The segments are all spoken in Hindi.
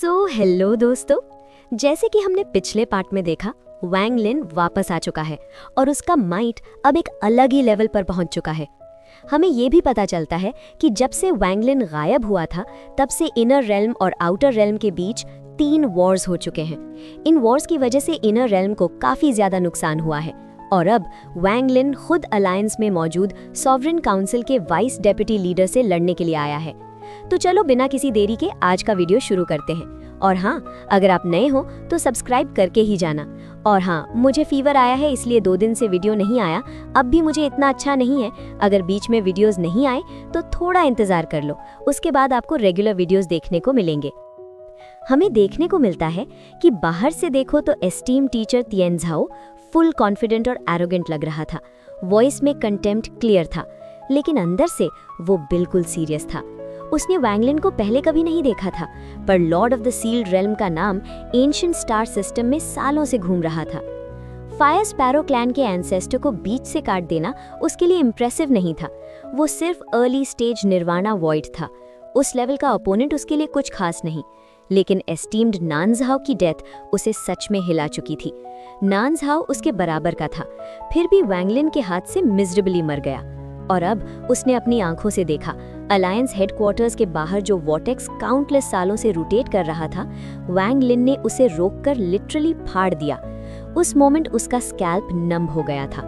हेलो दोस्तों। जैसे कि हमने पिछले पार्ट में देखा, वैंग लिन वापस आ चुका है और उसका माइट अब एक अलग ही लेवल पर पहुंच चुका है। हमें ये भी पता चलता है कि जब से वैंग लिन गायब हुआ था, तब से इनर रेल्म और आउटर रेल्म के बीच 3 वॉर्स हो चुके हैं। इन वॉर्स की वजह से इनर रेल्म को काफी ज्यादा नुकसान हुआ है और अब वैंग लिन खुद अलायंस में मौजूद सॉवरेन काउंसिल के वाइस डेप्यूटी लीडर से लड़ने के लिए आया है। तो चलो बिना किसी देरी के आज का वीडियो शुरू करते हैं। और हाँ, अगर आप नए हो तो सब्सक्राइब करके ही जाना। और हाँ, मुझे फीवर आया है, इसलिए 2 दिन से वीडियो नहीं आया। अब भी मुझे इतना अच्छा नहीं है। अगर बीच में वीडियोस नहीं आए तो थोड़ा इंतजार कर लो, उसके बाद आपको रेगुलर वीडियोस देखने को मिलेंगे। हमें देखने को मिलता है कि बाहर से देखो तो esteem teacher Tien Zhao full confident और एरोगेंट लग रहा था। वॉइस में कंटेम्प्ट क्लियर था, लेकिन अंदर से वो बिल्कुल सीरियस था। उसने वैंग लिन को पहले कभी नहीं देखा था, पर Lord of the Sealed Realm का नाम एंशिएंट स्टार सिस्टम में सालों से घूम रहा था। फायर स्पैरो क्लैन के एंसेस्टर को बीच से काट देना उसके लिए इम्प्रेसिव नहीं था, वो सिर्फ अर्ली स्टेज निर्वाणा वॉइड था। उस लेवल का ओपोनेंट उसके लिए कुछ खास नहीं। लेकिन एस्टीम्ड नानझाओ की डेथ उसे सच में हिला चुकी थी। नानझाओ उसके बराबर का था, फिर भी वैंग लिन के हाथ से मिजरेबली मर गया। और अब उसने अपनी आंखों से देखा, अलायंस हेडक्वार्टर्स के बाहर जो वॉर्टेक्स काउंटलेस सालों से रोटेट कर रहा था, वैंग लिन ने उसे रोककर लिटरली फाड़ दिया। उस मोमेंट उसका स्कैल्प नम हो गया था।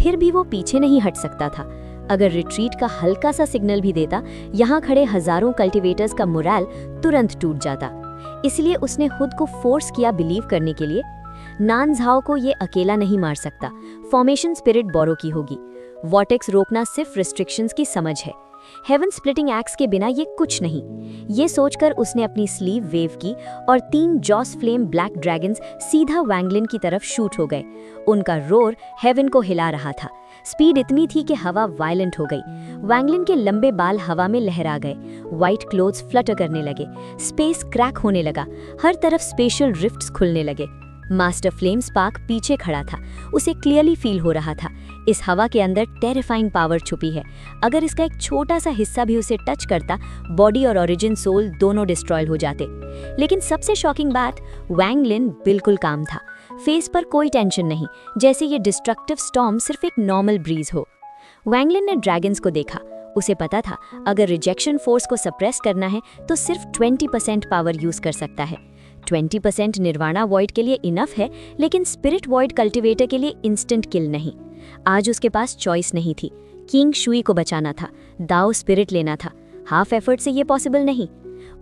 फिर भी वो पीछे नहीं हट सकता था। अगर रिट्रीट का हल्का सा सिग्नल भी देता, यहाँ खड़े हजारों कल्टीवेटर्स का मोरल तुरंत टूट जाता। इसलिए उसने खुद को फोर्स किया बिलीव करने के लिए, नानझाओ को ये अकेला नहीं मार सकता, फॉर्मेशन स्पिरिट बोरो की होगी। वॉर्टेक्स रोकना सिर्फ रिस्ट्रिक्शंस की समझ है, हेवन स्प्लिटिंग एक्स के बिना ये कुछ नहीं। ये सोचकर उसने अपनी स्लीव वेव की और 3 जॉस फ्लेम ब्लैक ड्रैगन्स सीधा वैंग लिन की तरफ शूट हो गए। उनका रोर हेवन को हिला रहा था। स्पीड इतनी थी कि हवा वायलेंट हो गई। वैंग लिन के लंबे बाल हवा में लहरा गए, व्हाइट क्लोथ्स फ्लटर करने लगे, स्पेस क्रैक होने लगा, हर तरफ स्पेशल रिफ्ट्स खुलने लगे। मास्टर फ्लेम स्पार्क पीछे खड़ा था, उसे क्लियरली फील हो रहा था, इस हवा के अंदर टेरिफाइंग पावर छुपी है। अगर इसका एक छोटा सा हिस्सा भी उसे टच करता, बॉडी और ओरिजिन सोल दोनों डिस्ट्रॉय हो जाते। लेकिन सबसे शॉकिंग बात, वैंग लिन बिल्कुल काम था, फेस पर कोई टेंशन नहीं, जैसे ये डिस्ट्रक्टिव स्टॉर्म सिर्फ एक नॉर्मल ब्रीज हो। वैंग लिन ने ड्रैगन्स को देखा। उसे पता था अगर रिजेक्शन फोर्स को सप्रेस करना है तो सिर्फ 20% पावर यूज कर सकता है। 20% निर्वाणा वॉइड के लिए इनफ है, लेकिन स्पिरिट वॉइड कल्टीवेटर के लिए इंस्टेंट किल नहीं। आज उसके पास चॉइस नहीं थी। किंग शुई को बचाना था, दाओ स्पिरिट लेना था। हाफ एफर्ट से ये पॉसिबल नहीं।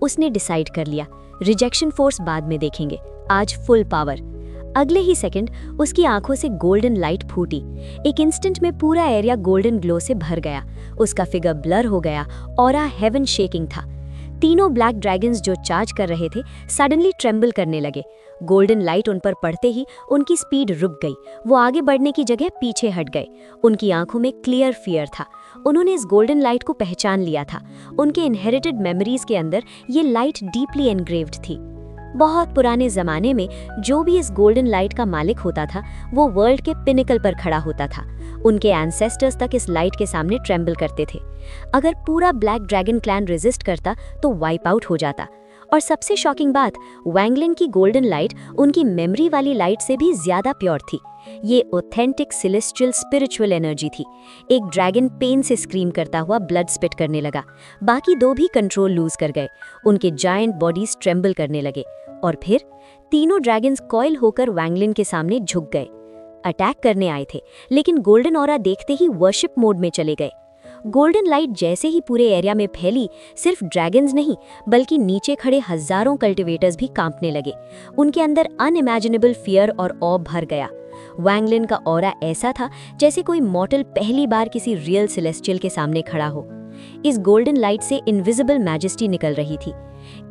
उसने डिसाइड कर लिया, रिजेक्शन फोर्स बाद में देखेंगे, आज फुल पावर। अगले ही सेकंड उसकी आंखों से गोल्डन लाइट फूटी। एक इंस्टेंट में पूरा एरिया गोल्डन ग्लो से भर गया। उसका फिगर ब्लर हो गया, ऑरा हेवन शेकिंग था। तीनों ब्लैक ड्रैगन्स जो चार्ज कर रहे थे सडनली ट्रेम्बल करने लगे। गोल्डन लाइट उन पर पड़ते ही उनकी स्पीड रुक गई। वो आगे बढ़ने की जगह पीछे हट गए। उनकी आंखों में क्लियर फियर था। उन्होंने इस गोल्डन लाइट को पहचान लिया था। उनके इनहेरिटेड मेमोरीज के अंदर ये लाइट डीपली एनग्रेव्ड थी। बहुत पुराने जमाने में जो भी इस गोल्डन लाइट का मालिक होता था, वो वर्ल्ड के पिनिकल पर खड़ा होता था। उनके एंसेस्टर्स तक इस लाइट के सामने ट्रेम्बल करते थे। अगर पूरा ब्लैक ड्रैगन क्लैन रेजिस्ट करता तो वाइप आउट हो जाता। और सबसे शॉकिंग बात, वैंग लिन की गोल्डन लाइट उनकी मेमोरी वाली लाइट से भी ज्यादा प्योर थी। ये ऑथेंटिक सेलेस्टियल स्पिरिचुअल एनर्जी थी। एक ड्रैगन पेन से स्क्रीम करता हुआ ब्लड स्पिट करने लगा। बाकी 2 भी कंट्रोल लूज कर गए। उनके जायंट बॉडीज ट्रेम्बल करने लगे और फिर तीनों ड्रैगन्स कॉइल होकर वैंग लिन के सामने झुक गए। अटैक करने आए थे, लेकिन गोल्डन ऑरा देखते ही वर्शिप मोड में चले गए। गोल्डन लाइट जैसे ही पूरे एरिया में फैली, सिर्फ ड्रैगन्स नहीं बल्कि नीचे खड़े हजारों कल्टीवेटर्स भी कांपने लगे। उनके अंदर अनइमेजिनेबल फियर और ऑ भर गया। वैंग लिन का ऑरा ऐसा था जैसे कोई मॉर्टल पहली बार किसी रियल सेलेस्टियल के सामने खड़ा हो। इस गोल्डन लाइट से इनविजिबल मैजेस्टी निकल रही थी।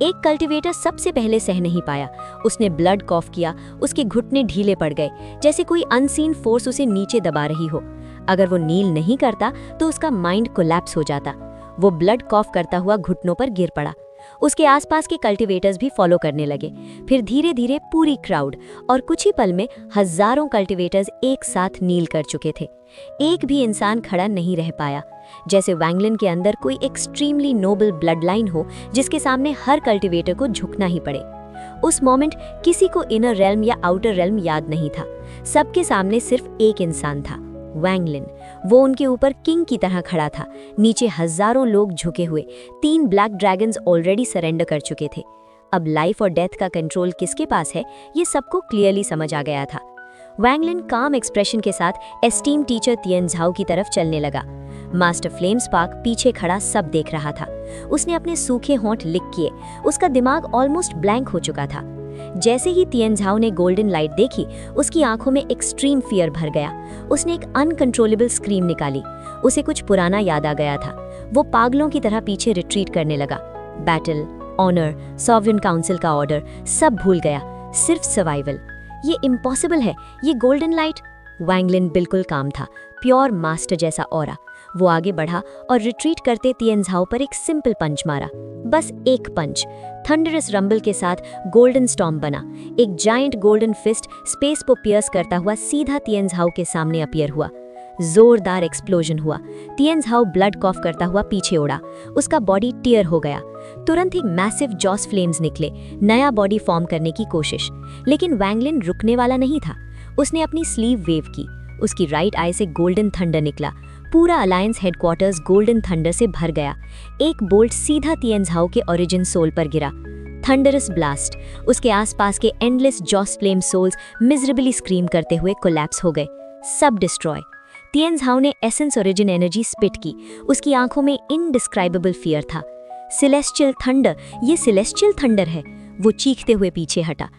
एक कल्टीवेटर सबसे पहले सह नहीं पाया। उसने ब्लड कॉफ किया, उसके घुटने ढीले पड़ गए, जैसे कोई अनसीन फोर्स उसे नीचे दबा रही हो। अगर वो नील नहीं करता तो उसका माइंड कोलैप्स हो जाता। वो ब्लड कॉफ करता हुआ घुटनों पर गिर पड़ा। उसके आसपास के कल्टीवेटर्स भी फॉलो करने लगे। फिर धीरे धीरे पूरी क्राउड और कुछ ही पल में हजारों कल्टीवेटर्स एक साथ नील कर चुके थे। एक भी इंसान खड़ा नहीं रह पाया, जैसे वैंगलिन के अंदर कोई एक्सट्रीमली नोबल ब्लड लाइन हो जिसके सामने हर कल्टीवेटर को झुकना ही पड़े। उस मोमेंट किसी को इनर रेल्म या आउटर रेल्म याद नहीं था। सबके सामने सिर्फ एक इंसान था, वैंगलिन। वो उनके ऊपर किंग की तरह खड़ा था। नीचे हजारों लोग झुके हुए। 3 ब्लैक ड्रैगन्स ऑलरेडी सरेंडर कर चुके थे। अब लाइफ और डेथ का कंट्रोल किसके पास है, ये सबको क्लियरली समझ आ गया था। वैंगलिन काम एक्सप्रेशन के साथ एस्टीम टीचर तिएन झाओ की तरफ चलने लगा। मास्टर फ्लेम स्पार्क पीछे खड़ा सब देख रहा था। उसने अपने सूखे होंठ लिक किए। उसका दिमाग ऑलमोस्ट ब्लैंक हो चुका था। जैसे ही तिएन झाओ ने गोल्डन लाइट देखी, उसकी आंखों में एक्सट्रीम फियर भर गया। उसने एक अनकंट्रोलेबल स्क्रीम निकाली। उसे कुछ पुराना याद आ गया था। वो पागलों की तरह पीछे रिट्रीट करने लगा। बैटल, ऑनर, सॉवरेन काउंसिल का ऑर्डर सब भूल गया, सिर्फ सर्वाइवल। ये इम्पॉसिबल है, ये गोल्डन लाइट। वैंगलिन बिल्कुल काम था, प्योर मास्टर जैसा ऑरा। वो आगे बढ़ा और रिट्रीट करते तिएन झाओ पर एक सिंपल पंच मारा। बस एक पंच। थंडरस रंबल के साथ गोल्डन स्टॉर्म बना। एक जायंट गोल्डन फिस्ट स्पेस को पियर्स करता हुआ सीधा तिएन झाओ के सामने अपीयर हुआ। जोरदार एक्सप्लोजन हुआ। तिएन झाओ ब्लड कॉफ करता हुआ पीछे उड़ा। उसका बॉडी टीयर हो गया। तुरंत ही मैसिव जॉस फ्लेम्स निकले, नया बॉडी फॉर्म करने की कोशिश। लेकिन वैंगलिन रुकने वाला नहीं था। उसने अपनी स्लीव वेव की। उसकी राइट आई से गोल्डन थंडर निकला। पूरा अलायंस हेडक्वार्टर्स गोल्डन थंडर से भर गया। एक बोल्ट सीधा तिएन झाओ के ओरिजिन सोल पर गिरा। Thunderous blast. उसके आसपास के endless jaws flame souls miserably scream करते हुए कोलैप्स हो गए, सब डिस्ट्रॉय। तिएन झाओ ने एसेंस ओरिजिन एनर्जी स्पिट की। उसकी आंखों में इनडिस्क्राइबेबल फियर था। सेलेस्टियल थंडर, ये सेलेस्टियल थंडर है। वो चीखते हुए पीछे हटा।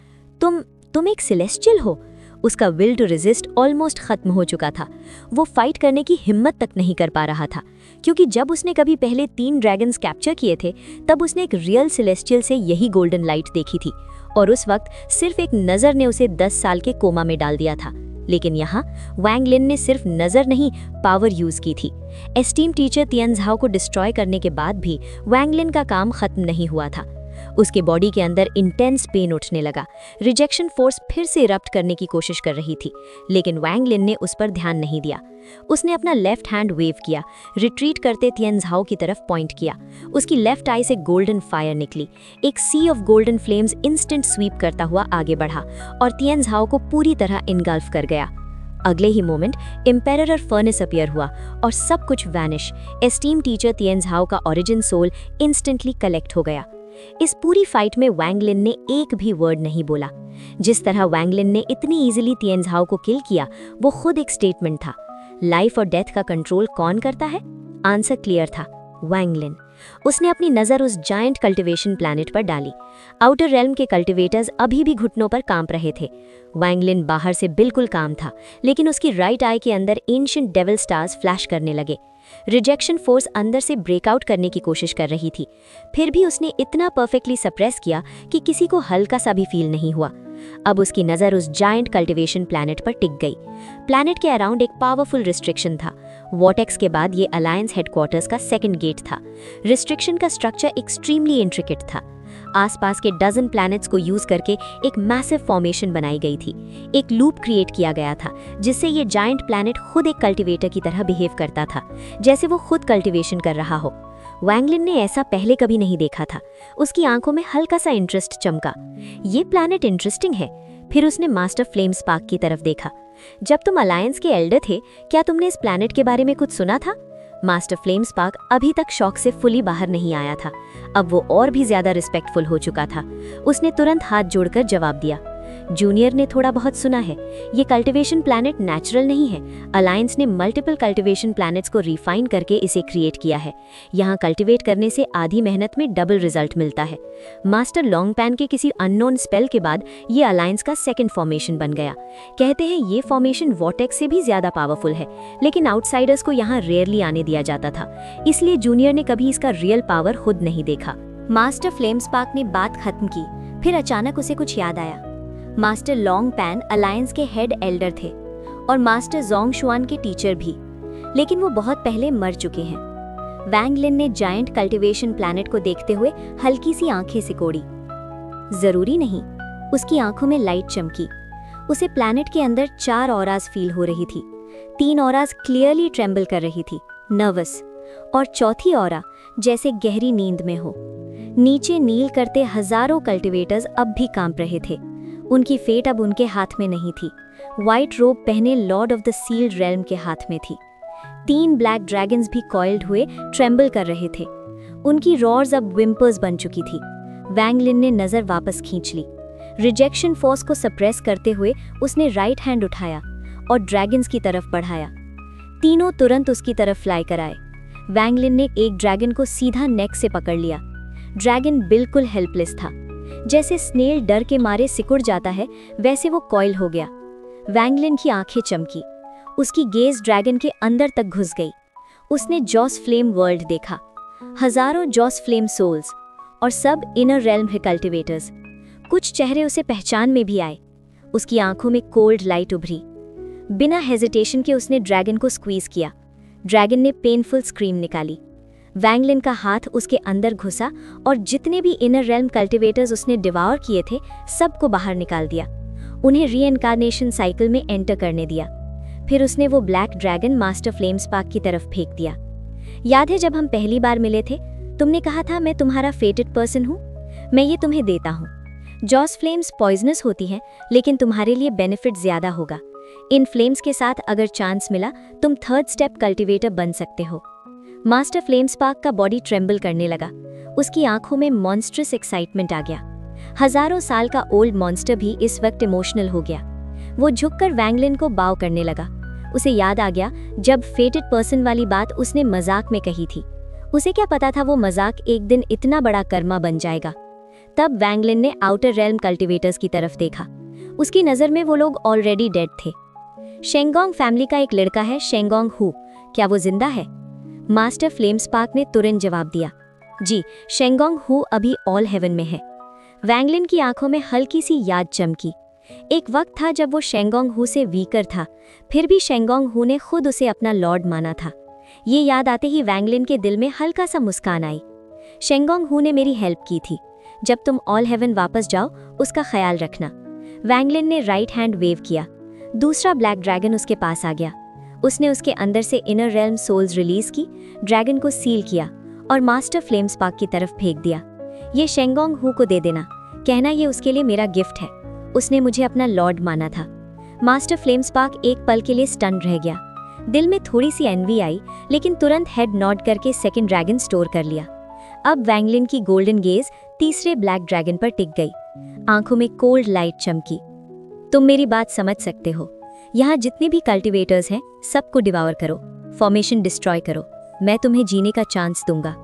तुम एक सेलेस्टियल हो? उसका विल टू रेजिस्ट ऑलमोस्ट खत्म हो चुका था। वो फाइट करने की हिम्मत तक नहीं कर पा रहा था, क्योंकि जब उसने कभी पहले 3 ड्रैगन्स कैप्चर किए थे, तब उसने एक रियल सेलेस्टियल से यही गोल्डन लाइट देखी थी, और उस वक्त सिर्फ एक नज़र ने उसे 10 साल के कोमा में डाल दिया था। लेकिन यहाँ वैंगलिन ने सिर्फ नज़र नहीं, पावर यूज की थी। एस्टीम टीचर तिएन झाओ को डिस्ट्रॉय करने के बाद भी वैंगलिन का काम खत्म नहीं हुआ था। उसके बॉडी के अंदर इंटेंस पेन उठने लगा। रिजेक्शन फोर्स फिर से इरप्ट करने की कोशिश कर रही थी, लेकिन वैंगलिन ने उस पर ध्यान नहीं दिया। उसने अपना लेफ्ट हैंड वेव किया, रिट्रीट करते तिएन झाओ की तरफ पॉइंट किया। उसकी लेफ्ट आई से गोल्डन फायर निकली। एक sea of golden flames instant sweep करता हुआ आगे बढ़ा और तिएन झाओ को पूरी तरह इनगल्फ कर गया। अगले ही मोमेंट एम्पेरर फर्नेस अपीयर हुआ और सब कुछ vanish. Esteem teacher Tien Zhao का ओरिजिन सोल इंस्टेंटली कलेक्ट हो गया। इस पूरी फाइट में वैंगलिन ने एक भी वर्ड नहीं बोला। जिस तरह वैंगलिन ने इतनी इजीली तिएन झाओ को किल किया, वो खुद एक स्टेटमेंट था। लाइफ और डेथ का कंट्रोल कौन करता है? आंसर क्लियर था, वैंगलिन। उसने अपनी नज़र उस जायंट कल्टीवेशन प्लैनेट पर डाली। आउटर रेल्म के कल्टीवेटर्स अभी भी घुटनों पर कांप रहे थे। वैंगलिन बाहर से बिल्कुल काम था, लेकिन उसकी राइट आई के अंदर एंशिएंट डेविल स्टार्स फ्लैश करने लगे। रिजेक्शन फोर्स अंदर से ब्रेकआउट करने की कोशिश कर रही थी। फिर भी उसने इतना परफेक्टली सप्रेस किया कि किसी को हल्का सा भी फील नहीं हुआ। अब उसकी नज़र उस जायंट कल्टीवेशन प्लैनेट पर टिक गई। प्लैनेट के अराउंड एक पावरफुल रिस्ट्रिक्शन था। वॉटेक्स के बाद ये अलायंस हेडक्वार्टर्स का सेकंड गेट था। रिस्ट्रिक्शन का स्ट्रक्चर एक्सट्रीमली इंट्रिकेट था। आसपास के डजन प्लैनेट्स को यूज करके एक मैसिव फॉर्मेशन बनाई गई थी। एक लूप क्रिएट किया गया था, जिससे ये जायंट प्लैनेट खुद एक कल्टीवेटर की तरह बिहेव करता था, जैसे वो खुद कल्टीवेशन कर रहा हो। वैंगलिन ने ऐसा पहले कभी नहीं देखा था। उसकी आंखों में हल्का सा इंटरेस्ट चमका। ये प्लैनेट इंटरेस्टिंग है। फिर उसने मास्टर फ्लेम स्पार्क की तरफ देखा। जब तुम अलायंस के एल्डर थे, क्या तुमने इस प्लैनेट के बारे में कुछ सुना था? मास्टर फ्लेम स्पार्क अभी तक शॉक से फुली बाहर नहीं आया था। अब वो और भी ज्यादा रिस्पेक्टफुल हो चुका था। उसने तुरंत हाथ जोड़कर जवाब दिया, जूनियर ने थोड़ा बहुत सुना है। ये कल्टीवेशन प्लैनेट नेचुरल नहीं है। अलायंस ने मल्टीपल कल्टीवेशन प्लैनेट्स को रिफाइन करके इसे क्रिएट किया है। यहाँ कल्टीवेट करने से आधी मेहनत में डबल रिजल्ट मिलता है। मास्टर लॉन्ग पैन के किसी अननोन स्पेल के बाद ये अलायंस का सेकंड फॉर्मेशन बन गया। कहते हैं ये फॉर्मेशन वॉटेक्स से भी ज्यादा पावरफुल है, लेकिन आउटसाइडर्स को यहाँ रेयरली आने दिया जाता था, इसलिए जूनियर ने कभी इसका रियल पावर खुद नहीं देखा। मास्टर फ्लेम स्पार्क ने बात खत्म की, फिर अचानक उसे कुछ याद आया। मास्टर लॉन्ग पैन अलायंस के हेड एल्डर थे और मास्टर जोंग शुआन के टीचर भी, लेकिन वो बहुत पहले मर चुके हैं। वैंग लिन ने जायंट कल्टीवेशन प्लैनेट को देखते हुए हल्की सी आंखें सिकोड़ी। जरूरी नहीं, उसकी आंखों में लाइट चमकी। उसे प्लैनेट के अंदर 4 ऑराज फील हो रही थी। 3 ऑराज क्लियरली ट्रेम्बल कर रही थी, नर्वस, और चौथी ऑरा जैसे गहरी नींद में हो। नीचे नील करते हजारों कल्टीवेटर्स अब भी कांप रहे थे। उनकी फेट अब उनके हाथ में नहीं थी। व्हाइट रोब पहने Lord of the Sealed Realm के हाथ में थी। 3 ब्लैक ड्रैगन्स भी कॉइल्ड हुए ट्रेम्बल कर रहे थे। उनकी रॉर्स अब विम्पर्स बन चुकी थी। वैंग लिन ने नजर वापस खींच ली। रिजेक्शन फोर्स को सप्रेस करते हुए उसने राइट हैंड उठाया और ड्रैगन्स की तरफ बढ़ाया। तीनों तुरंत उसकी तरफ फ्लाई कर आए। वैंग लिन ने एक ड्रैगन को सीधा नेक से पकड़ लिया। ड्रैगन बिल्कुल हेल्पलेस था। जैसे स्नेल डर के मारे सिकुड़ जाता है, वैसे वो कॉइल हो गया। वैंग लिन की आंखें चमकी। उसकी गेज ड्रैगन के अंदर तक घुस गई। उसने जॉस फ्लेम वर्ल्ड देखा, हजारों जॉस फ्लेम सोल्स, और सब इनर रेल्म है कल्टीवेटर्स। कुछ चेहरे उसे पहचान में भी आए। उसकी आंखों में कोल्ड लाइट उभरी। बिना हेजिटेशन के उसने ड्रैगन को स्क्वीज किया। ड्रैगन ने पेनफुल स्क्रीम निकाली। वैंग लिन का हाथ उसके अंदर घुसा और जितने भी इनर रेल्म कल्टीवेटर्स उसने डिवाउर किए थे, सबको बाहर निकाल दिया। उन्हें रीइनकार्नेशन साइकिल में एंटर करने दिया। फिर उसने वो black dragon master flame spark की तरफ फेंक दिया। याद है जब हम पहली बार मिले थे, तुमने कहा था मैं तुम्हारा फेटेड पर्सन हूँ, मैं ये तुम्हें देता हूँ। जॉस फ्लेम्स पॉइजनस होती हैं, लेकिन तुम्हारे लिए बेनिफिट ज्यादा होगा। इन फ्लेम्स के साथ अगर चांस मिला, तुम 3rd स्टेप कल्टीवेटर बन सकते हो। मास्टर फ्लेम स्पार्क का बॉडी ट्रेम्बल करने लगा। उसकी आंखों में मॉन्स्ट्रस एक्साइटमेंट आ गया। हजारों साल का ओल्ड मॉन्स्टर भी इस वक्त इमोशनल हो गया। वो झुककर वैंग लिन को बाव करने लगा। उसे याद आ गया जब फेटेड पर्सन वाली बात उसने मजाक में कही थी। उसे क्या पता था वो मजाक एक दिन इतना बड़ा कर्मा बन जाएगा। तब वैंग लिन ने आउटर रेल्म कल्टीवेटर्स की तरफ देखा। उसकी नज़र में वो लोग ऑलरेडी डेड थे। शेंगोंग फैमिली का एक लड़का है, शेंगोंग हु, क्या वो जिंदा है? मास्टर फ्लेम स्पार्क ने तुरंत जवाब दिया, जी, शेंगोंग हु अभी ऑल हेवन में है। वैंग लिन की आंखों में हल्की सी याद चमकी। एक वक्त था जब वो शेंगोंग हु से वीकर था, फिर भी शेंगोंग हु ने खुद उसे अपना लॉर्ड माना था। ये याद आते ही वैंग लिन के दिल में हल्का सा मुस्कान आई। शेंगोंग हु ने मेरी हेल्प की थी। जब तुम ऑल हेवन वापस जाओ, उसका ख्याल रखना। वैंग लिन ने राइट हैंड वेव किया। दूसरा ब्लैक ड्रैगन उसके पास आ गया। उसने उसके अंदर से इनर रेल्म सोल्स रिलीज की, ड्रैगन को सील किया और मास्टर फ्लेम स्पार्क की तरफ फेंक दिया। ये शेंगोंग हु को दे देना, कहना ये उसके लिए मेरा गिफ्ट है। उसने मुझे अपना लॉर्ड माना था। मास्टर फ्लेम स्पार्क एक पल के लिए स्टन रह गया। दिल में थोड़ी सी एनवी आई, लेकिन तुरंत हेड नॉड करके सेकंड ड्रैगन स्टोर कर लिया। अब वैंग लिन की गोल्डन गेज तीसरे ब्लैक ड्रैगन पर टिक गई। आंखों में कोल्ड लाइट चमकी। तुम मेरी बात समझ सकते हो। यहाँ जितने भी कल्टीवेटर्स हैं, सबको डिवावर करो, फॉर्मेशन डिस्ट्रॉय करो। मैं तुम्हें जीने का चांस दूंगा।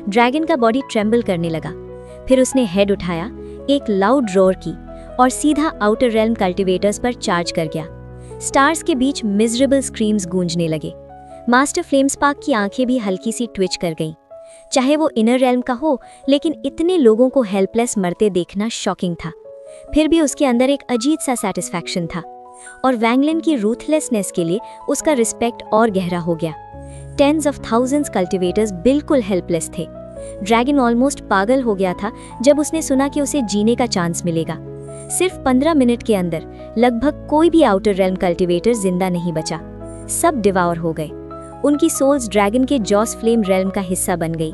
ड्रैगन का बॉडी ट्रेम्बल करने लगा। फिर उसने हेड उठाया, एक लाउड रोर की और सीधा आउटर रेल्म कल्टीवेटर्स पर चार्ज कर गया। स्टार्स के बीच मिजरेबल स्क्रीम्स गूंजने लगे। मास्टर फ्लेम स्पार्क की आंखें भी हल्की सी ट्विच कर गईं। चाहे वो इनर रेल्म का हो, लेकिन इतने लोगों को हेल्पलेस मरते देखना शॉकिंग था। फिर भी उसके अंदर एक अजीब सा सेटिस्फैक्शन था, और वैंग लिन की रूथलेसनेस के लिए उसका रिस्पेक्ट और गहरा हो गया। टेंस ऑफ थाउजेंड्स कल्टीवेटर्स बिल्कुल हेल्पलेस थे। ड्रैगन ऑलमोस्ट पागल हो गया था जब उसने सुना कि उसे जीने का चांस मिलेगा। सिर्फ 15 मिनट के अंदर लगभग कोई भी आउटर रेल्म कल्टीवेटर जिंदा नहीं बचा। सब डिवावर हो गए। उनकी सोल्स ड्रैगन के जॉस फ्लेम रेल्म का हिस्सा बन गई।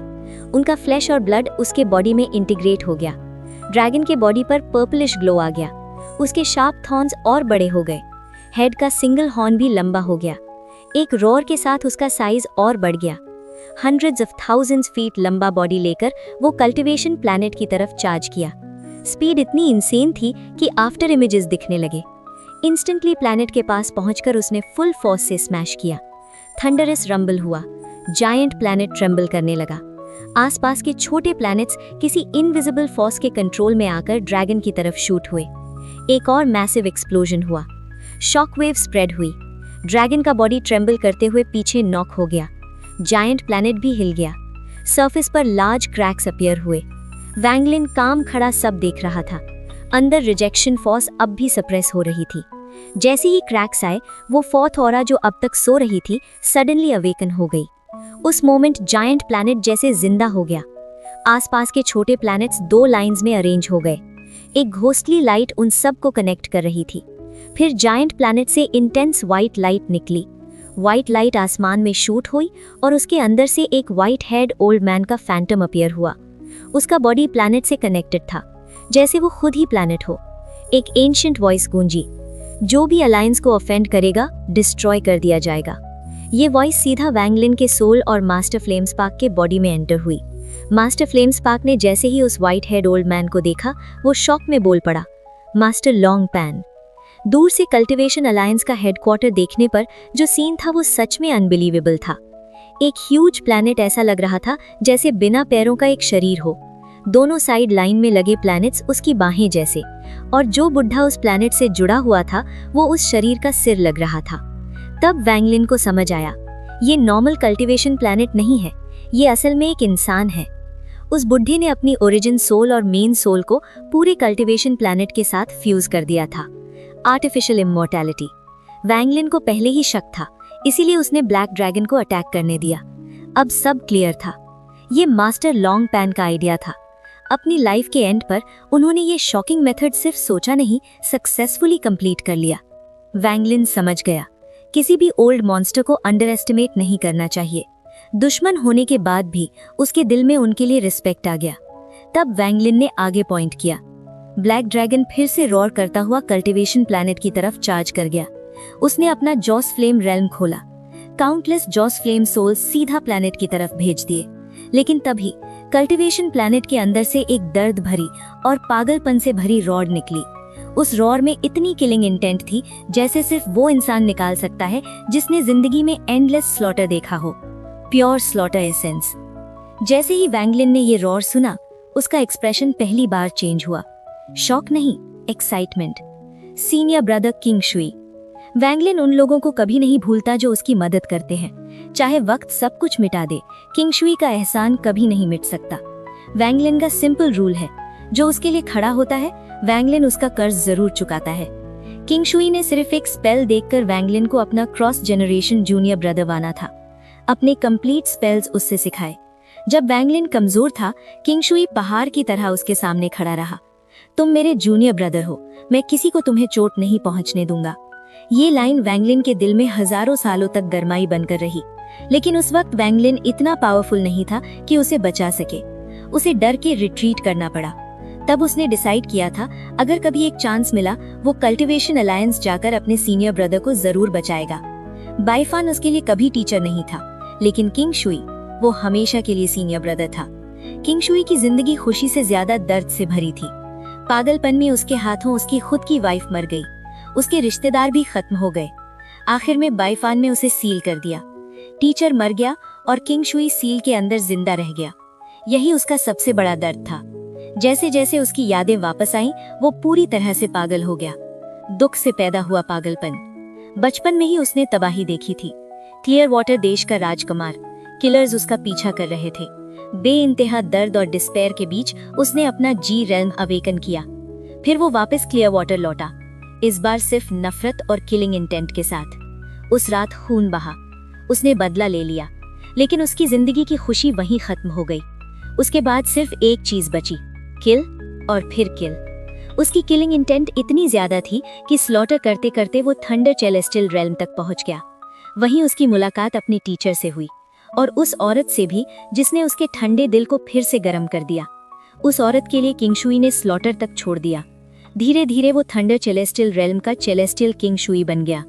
उनका फ्लैश और ब्लड उसके बॉडी में इंटीग्रेट हो गया। ड्रैगन के बॉडी पर पर्पलिश ग्लो आ गया। उसके शार्प थॉर्न्स और बड़े हो गए। हेड का सिंगल हॉर्न भी लंबा हो गया। एक रोर के साथ उसका साइज और बढ़ गया। हंड्रेड्स ऑफ थाउजेंड्स फीट लंबा बॉडी लेकर वो कल्टीवेशन प्लैनेट की तरफ चार्ज किया। स्पीड इतनी इंसेन थी कि आफ्टर इमेजेस दिखने लगे। इंस्टेंटली प्लैनेट के पास पहुंचकर उसने फुल फोर्स से स्मैश किया। थंडरस रंबल हुआ। जायंट प्लैनेट ट्रेम्बल करने लगा। आसपास के छोटे प्लैनेट्स किसी इनविजिबल फोर्स के कंट्रोल में आकर ड्रैगन की तरफ शूट हुए। एक और मैसिव एक्सप्लोजन हुआ। शॉकवेव स्प्रेड हुई। ड्रैगन का बॉडी ट्रेम्बल करते हुए पीछे नॉक हो गया। जायंट प्लैनेट भी हिल गया। सरफेस पर लार्ज क्रैक्स अपीयर हुए। वैंग लिन काम खड़ा सब देख रहा था। अंदर रिजेक्शन फोर्स अब भी सप्रेस हो रही थी। जैसे ही क्रैक्स आए, वो फोर्थ ऑरा जो अब तक सो रही थी, सडनली अवेकन हो गई। उस मोमेंट जायंट प्लैनेट जैसे जिंदा हो गया। आसपास के छोटे प्लैनेट्स 2 लाइंस में अरेंज हो गए। एक घोस्टली लाइट उन सब को कनेक्ट कर रही थी। फिर जायंट प्लैनेट से इंटेंस व्हाइट लाइट निकली। व्हाइट लाइट आसमान में शूट हुई और उसके अंदर से एक व्हाइट हेड ओल्ड मैन का फैंटम अपीयर हुआ। उसका बॉडी प्लैनेट से कनेक्टेड था, जैसे वो खुद ही प्लैनेट हो। एक एंशिएंट वॉइस गूंजी, जो भी अलायंस को ऑफेंड करेगा डिस्ट्रॉय कर दिया जाएगा। ये वॉइस सीधा वैंग लिन के सोल और मास्टर फ्लेम स्पार्क के बॉडी में एंटर हुई। मास्टर फ्लेम स्पार्क ने जैसे ही उस व्हाइट हेड ओल्ड मैन को देखा, वो शॉक में बोल पड़ा, मास्टर लॉन्ग पैन। दूर से कल्टिवेशन अलायंस का हेडक्वार्टर देखने पर जो सीन था वो सच में अनबिलीवेबल था। एक ह्यूज प्लैनेट ऐसा लग रहा था जैसे बिना पैरों का एक शरीर हो। दोनों साइड लाइन में लगे प्लैनेट्स उसकी बाहें जैसे, और जो बुढ़ा उस प्लैनेट से जुड़ा हुआ था वो उस शरीर का सिर लग रहा था। तब वैंग लिन को समझ आया, ये नॉर्मल कल्टिवेशन प्लैनेट नहीं है, ये असल में एक इंसान है। उस बुढ़े ने अपनी ओरिजिन सोल और मेन सोल को पूरे कल्टिवेशन प्लैनेट के साथ फ्यूज कर दिया था। Artificial immortality. वैंग लिन को पहले ही शक था, इसीलिए उसने ब्लैक ड्रैगन को अटैक करने दिया। अब सब क्लियर था, ये मास्टर लॉन्ग पैन का आइडिया था। अपनी लाइफ के एंड पर उन्होंने ये शॉकिंग मेथड सिर्फ सोचा नहीं, सक्सेसफुली कंप्लीट कर लिया। वैंग लिन समझ गया, किसी भी ओल्ड मॉन्स्टर को अंडर एस्टिमेट नहीं करना चाहिए। दुश्मन होने के बाद भी उसके दिल में उनके लिए रिस्पेक्ट आ गया। तब वैंग लिन ने आगे पॉइंट किया। ब्लैक ड्रैगन फिर से रॉर करता हुआ कल्टिवेशन प्लैनेट की तरफ चार्ज कर गया। उसने अपना जॉस फ्लेम रेल्म खोला। काउंटलेस जॉस फ्लेम सोल्स सीधा प्लैनेट की तरफ भेज दिए। लेकिन तभी कल्टिवेशन प्लैनेट के अंदर से एक दर्द भरी और पागलपन से भरी रॉड निकली। उस रॉर में इतनी किलिंग इंटेंट थी जैसे सिर्फ वो इंसान निकाल सकता है जिसने जिंदगी में एंडलेस स्लॉटर देखा हो, प्योर स्लॉटर एसेंस। जैसे ही वैंग लिन ने ये रॉर सुना, उसका एक्सप्रेशन पहली बार चेंज हुआ। शॉक नहीं, excitement. Senior brother Qing Shui. Wang Lin उन लोगों को कभी नहीं भूलता जो उसकी मदद करते हैं, चाहे वक्त सब कुछ मिटा दे, किंग शुई का एहसान कभी नहीं मिट सकता। वैंग लिन का सिंपल रूल है, जो उसके लिए खड़ा होता है वैंग लिन उसका कर्ज जरूर चुकाता है। किंग शुई ने सिर्फ एक स्पेल देखकर वैंग लिन को अपना क्रॉस जनरेशन जूनियर ब्रदर माना था। अपने कंप्लीट स्पेल्स उससे सिखाए। जब वैंग लिन कमजोर था, किंग शुई पहाड़ की तरह उसके सामने खड़ा रहा। तुम मेरे जूनियर ब्रदर हो, मैं किसी को तुम्हें चोट नहीं पहुंचने दूंगा। ये लाइन वैंग लिन के दिल में हजारों सालों तक गरमाई बनकर रही। लेकिन उस वक्त वैंग लिन इतना पावरफुल नहीं था कि उसे बचा सके। उसे डर के रिट्रीट करना पड़ा। तब उसने डिसाइड किया था, अगर कभी एक चांस मिला, वो कल्टिवेशन अलायंस जाकर अपने सीनियर ब्रदर को जरूर बचाएगा। बाइफान उसके लिए कभी टीचर नहीं था, लेकिन किंग शुई वो हमेशा के लिए सीनियर ब्रदर था। किंग शुई की जिंदगी खुशी से ज्यादा दर्द से भरी थी। पागलपन में उसके हाथों उसकी खुद की वाइफ मर गई, उसके रिश्तेदार भी खत्म हो गए। आखिर में बाइफान ने उसे सील कर दिया। टीचर मर गया और किंग शुई सील के अंदर जिंदा रह गया। यही उसका सबसे बड़ा दर्द था। जैसे जैसे उसकी यादें वापस आईं, वो पूरी तरह से पागल हो गया। दुख से पैदा हुआ पागलपन। बचपन में ही उसने तबाही देखी थी। क्लियर वाटर देश का राजकुमार, किलर्स उसका पीछा कर रहे थे। बेइंतहा दर्द और डिस्पेयर के बीच उसने अपना जी रेल्म अवेकन किया। फिर वो वापस क्लियर वाटर लौटा, इस बार सिर्फ नफरत और किलिंग इंटेंट के साथ। उस रात खून बहा, उसने बदला ले लिया, लेकिन उसकी जिंदगी की खुशी वहीं खत्म हो गई। उसके बाद सिर्फ एक चीज बची, किल और फिर किल। उसकी किलिंग इंटेंट इतनी ज्यादा थी कि स्लॉटर करते करते वो थंडर सेलेस्टियल रेल्म तक पहुंच गया। वहीं उसकी मुलाकात अपनी टीचर से हुई, और उस औरत से भी जिसने उसके ठंडे दिल को फिर से गर्म कर दिया। उस औरत के लिए किंग शुई ने स्लॉटर तक छोड़ दिया। धीरे धीरे वो थंडर सेलेस्टियल रेल्म का सेलेस्टियल किंग शुई बन गया।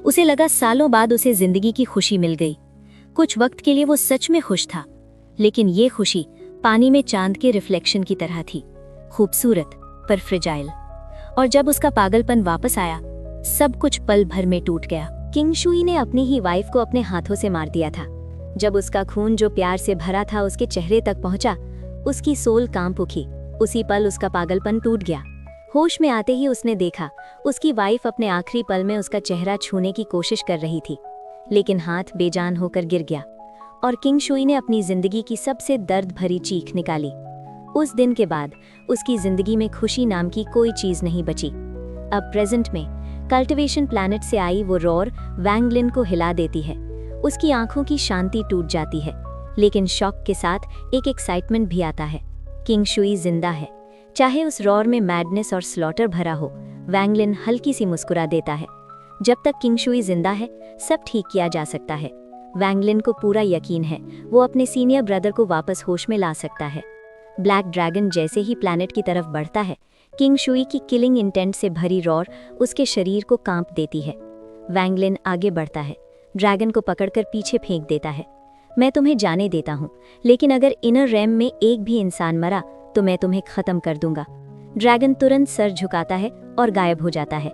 उसे लगा सालों बाद उसे जिंदगी की खुशी मिल गई। कुछ वक्त के लिए वो सच में खुश था, लेकिन ये खुशी पानी में चांद के रिफ्लेक्शन की तरह थी, खूबसूरत पर फ्रेजाइल। और जब उसका पागलपन वापस आया, सब कुछ पल भर में टूट गया। किंग शुई ने अपनी ही वाइफ को अपने हाथों से मार दिया था। जब उसका खून जो प्यार से भरा था उसके चेहरे तक पहुंचा, उसकी सोल कांप उठी। उसी पल उसका पागलपन टूट गया। होश में आते ही उसने देखा उसकी वाइफ अपने आखिरी पल में उसका चेहरा छूने की कोशिश कर रही थी, लेकिन हाथ बेजान होकर गिर गया और किंग शुई ने अपनी जिंदगी की सबसे दर्द भरी चीख निकाली। उस दिन के बाद उसकी जिंदगी में खुशी नाम की कोई चीज नहीं बची। अब प्रेजेंट में कल्टिवेशन प्लैनेट से आई वो रॉर वैंग लिन को हिला देती है। उसकी आंखों की शांति टूट जाती है, लेकिन शॉक के साथ एक एक्साइटमेंट भी आता है। किंग शुई जिंदा है। चाहे उस रॉर में मैडनेस और स्लॉटर भरा हो, वैंग लिन हल्की सी मुस्कुरा देता है। जब तक किंग शुई जिंदा है, सब ठीक किया जा सकता है। वैंग लिन को पूरा यकीन है वो अपने सीनियर ब्रदर को वापस होश में ला सकता है। ब्लैक ड्रैगन जैसे ही प्लैनेट की तरफ बढ़ता है, किंग शुई की किलिंग इंटेंट से भरी रॉर उसके शरीर को कांप देती है। वैंग लिन आगे बढ़ता है, ड्रैगन को पकड़कर पीछे फेंक देता है। मैं तुम्हें जाने देता हूँ, लेकिन अगर इनर रैम में एक भी इंसान मरा तो मैं तुम्हें खत्म कर दूंगा। ड्रैगन तुरंत सर झुकाता है और गायब हो जाता है।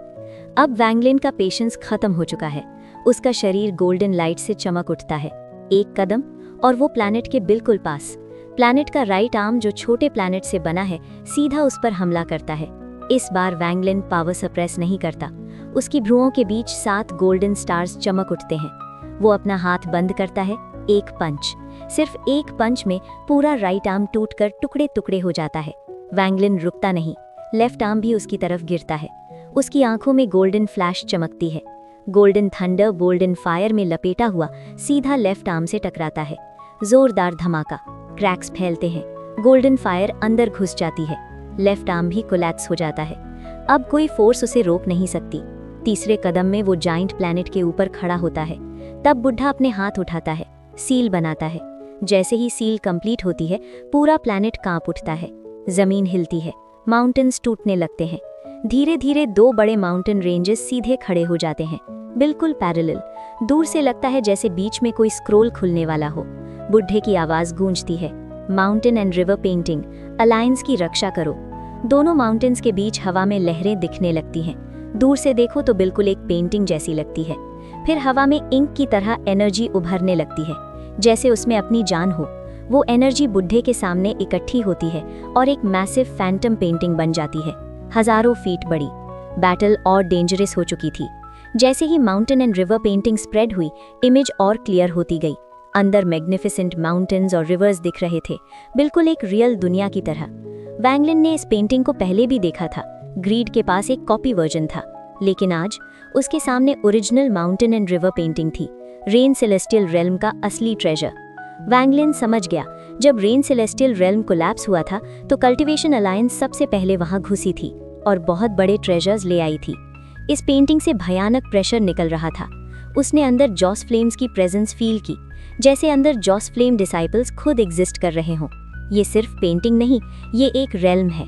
अब वैंग लिन का पेशेंस खत्म हो चुका है। उसका शरीर गोल्डन लाइट से चमक उठता है। एक कदम और वो प्लैनेट के बिल्कुल पास। प्लैनेट का राइट आर्म जो छोटे प्लैनेट से बना है, सीधा उस पर हमला करता है। इस बार वैंग लिन पावर सप्रेस नहीं करता। उसकी भ्रुओं के बीच 7 गोल्डन स्टार्स चमक उठते हैं। वो अपना हाथ बंद करता है। एक पंच, सिर्फ एक पंच में पूरा राइट आर्म टूटकर टुकड़े टुकड़े हो जाता है। वैंग लिन रुकता नहीं, लेफ्ट आर्म भी उसकी तरफ गिरता है। उसकी आंखों में गोल्डन फ्लैश चमकती है। गोल्डन थंडर गोल्डन फायर में लपेटा हुआ सीधा लेफ्ट आर्म से टकराता है। जोरदार धमाका, क्रैक्स फैलते हैं, गोल्डन फायर अंदर घुस जाती है। लेफ्ट आर्म भी कोलैप्स हो जाता है। अब कोई फोर्स उसे रोक नहीं सकती। तीसरे कदम में वो जाइंट प्लैनेट के ऊपर खड़ा होता है। तब बुढ़ा अपने हाथ उठाता है, सील बनाता है। जैसे ही सील कंप्लीट होती है, पूरा प्लैनेट कांप उठता है। जमीन हिलती है, माउंटेन्स टूटने लगते हैं। धीरे धीरे 2 बड़े माउंटेन रेंजेस सीधे खड़े हो जाते हैं, बिल्कुल पैरेलल। दूर से लगता है जैसे बीच में कोई स्क्रोल खुलने वाला हो। बुढ़े की आवाज गूंजती है, mountain and river painting, alliance की रक्षा करो। दोनों माउंटेन्स के बीच हवा में लहरें दिखने लगती हैं। दूर से देखो तो बिल्कुल एक पेंटिंग जैसी लगती है। फिर हवा में इंक की तरह एनर्जी उभरने लगती है, जैसे उसमें अपनी जान हो। वो एनर्जी बुढ़े के सामने इकट्ठी होती है और एक मैसिव फैंटम पेंटिंग बन जाती है, हजारों फीट बड़ी। बैटल और डेंजरस हो चुकी थी। जैसे ही mountain and river painting spread हुई, इमेज और क्लियर होती गई। अंदर मैग्निफिसेंट माउंटेन्स और रिवर्स दिख रहे थे, बिल्कुल एक रियल दुनिया की तरह। वैंग लिन ने इस पेंटिंग को पहले भी देखा था। ग्रीड के पास एक कॉपी वर्जन था, लेकिन आज उसके सामने original mountain and river painting थी, रेन सेलेस्टियल रेल्म का असली ट्रेजर। वैंग लिन समझ गया, जब रेन सेलेस्टियल रेल्म कोलैप्स हुआ था तो कल्टीवेशन अलायंस सबसे पहले वहां घुसी थी और बहुत बड़े ट्रेजर्स ले आई थी। इस पेंटिंग से भयानक प्रेशर निकल रहा था। उसने अंदर जॉस फ्लेम्स की प्रेजेंस फील की, जैसे अंदर जॉस फ्लेम डिसाइपल्स खुद एग्जिस्ट कर रहे हों। ये सिर्फ पेंटिंग नहीं, ये एक रेल्म है।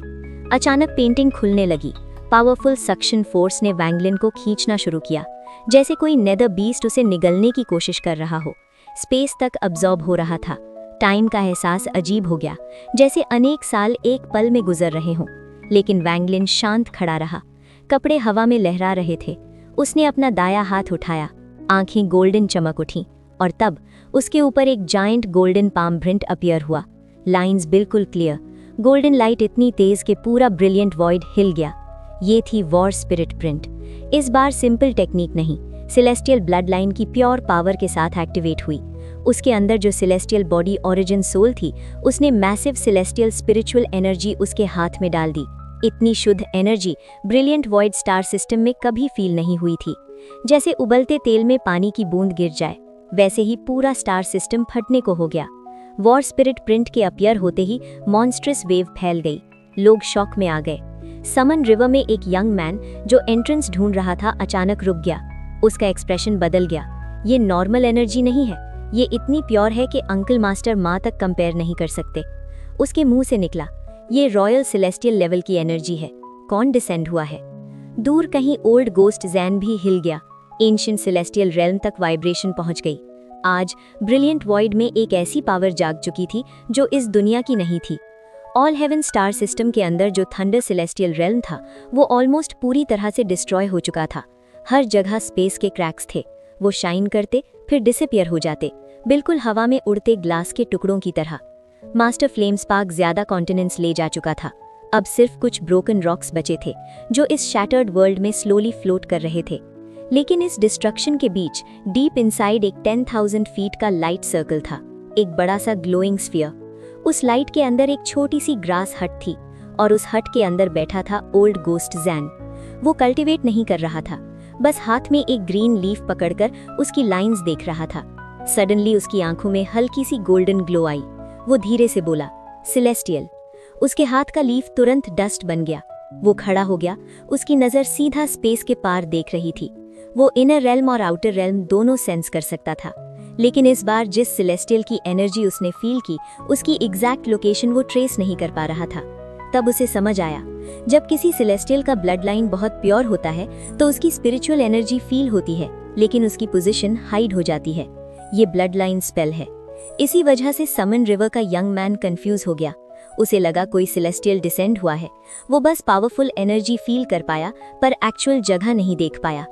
अचानक पेंटिंग खुलने लगी। पावरफुल सक्शन फोर्स ने वैंग लिन को खींचना शुरू किया, जैसे कोई नेदर बीस्ट उसे निगलने की कोशिश कर रहा हो। स्पेस तक अब्जॉर्ब हो रहा था। टाइम का एहसास अजीब हो गया, जैसे अनेक साल एक पल में गुजर रहे हों। लेकिन वैंग लिन शांत खड़ा रहा। कपड़े हवा में लहरा रहे थे। उसने अपना दाया हाथ उठाया, आंखें गोल्डन चमक उठीं, और तब उसके ऊपर एक giant golden palm print appear हुआ। लाइंस बिल्कुल क्लियर, गोल्डन लाइट इतनी तेज कि पूरा ब्रिलियंट वॉइड हिल गया। ये थी वॉर स्पिरिट प्रिंट। इस बार सिंपल टेक्निक नहीं, सेलेस्टियल ब्लड लाइन की प्योर पावर के साथ एक्टिवेट हुई। उसके अंदर जो सेलेस्टियल बॉडी ओरिजिन सोल थी, उसने मैसिव सेलेस्टियल स्पिरिचुअल एनर्जी उसके हाथ में डाल दी। इतनी शुद्ध energy brilliant void star system में कभी फील नहीं हुई थी। जैसे उबलते तेल में पानी की बूंद गिर जाए, वैसे ही पूरा स्टार सिस्टम फटने को हो गया। वॉर स्पिरिट प्रिंट के अपीयर होते ही मॉन्स्ट्रस वेव फैल गई। लोग शॉक में आ गए। समन रिवर में एक यंग मैन जो एंट्रेंस ढूंढ रहा था, अचानक रुक गया। उसका एक्सप्रेशन बदल गया। ये नॉर्मल एनर्जी नहीं है, ये इतनी प्योर है कि अंकल मास्टर माँ तक कंपेयर नहीं कर सकते। उसके मुंह से निकला, ये रॉयल सेलेस्टियल लेवल की एनर्जी है। कौन डिसेंड हुआ है? दूर कहीं ओल्ड गोस्ट जैन भी हिल गया। एंशिएंट सेलेस्टियल रेल्म तक वाइब्रेशन पहुंच गई। आज ब्रिलियंट वॉइड में एक ऐसी पावर जाग चुकी थी जो इस दुनिया की नहीं थी। ऑल हेवन स्टार सिस्टम के अंदर जो थंडर सेलेस्टियल रेल्म था, वो ऑलमोस्ट पूरी तरह से डिस्ट्रॉय हो चुका था। हर जगह स्पेस के क्रैक्स थे। वो शाइन करते फिर डिसअपियर हो जाते, बिल्कुल हवा में उड़ते ग्लास के टुकड़ों की तरह। मास्टर फ्लेम स्पार्क ज्यादा कॉन्टिनेंट्स ले जा चुका था। अब सिर्फ कुछ ब्रोकन रॉक्स बचे थे जो इस शैटर्ड वर्ल्ड में स्लोली फ्लोट कर रहे थे। लेकिन इस डिस्ट्रक्शन के बीच डीप इनसाइड एक 10,000 फीट का लाइट सर्कल था, एक बड़ा सा ग्लोइंग स्फीयर। उस लाइट के अंदर एक छोटी सी ग्रास हट थी और उस हट के अंदर बैठा था ओल्ड गोस्ट जैन। वो कल्टीवेट नहीं कर रहा था, बस हाथ में एक ग्रीन लीफ पकड़कर उसकी लाइंस देख रहा था। सडनली उसकी आंखों में हल्की सी गोल्डन ग्लो आई। वो धीरे से बोला, सेलेस्टियल। उसके हाथ का लीफ तुरंत डस्ट बन गया। वो खड़ा हो गया, उसकी नज़र सीधा स्पेस के पार देख रही थी। वो इनर रेल्म और आउटर रेल्म दोनों सेंस कर सकता था, लेकिन इस बार जिस सेलेस्टियल की एनर्जी उसने फील की, उसकी एग्जैक्ट लोकेशन वो ट्रेस नहीं कर पा रहा था। तब उसे समझ आया, जब किसी सेलेस्टियल का ब्लड लाइन बहुत प्योर होता है तो उसकी स्पिरिचुअल एनर्जी फील होती है, लेकिन उसकी पोजीशन हाइड हो जाती है। ये ब्लड लाइन स्पेल है। इसी वजह से समन रिवर का यंग मैन कंफ्यूज हो गया। उसे लगा कोई सेलेस्टियल डिसेंड हुआ है। वो बस पावरफुल एनर्जी फील कर पाया, पर एक्चुअल जगह नहीं देख पाया।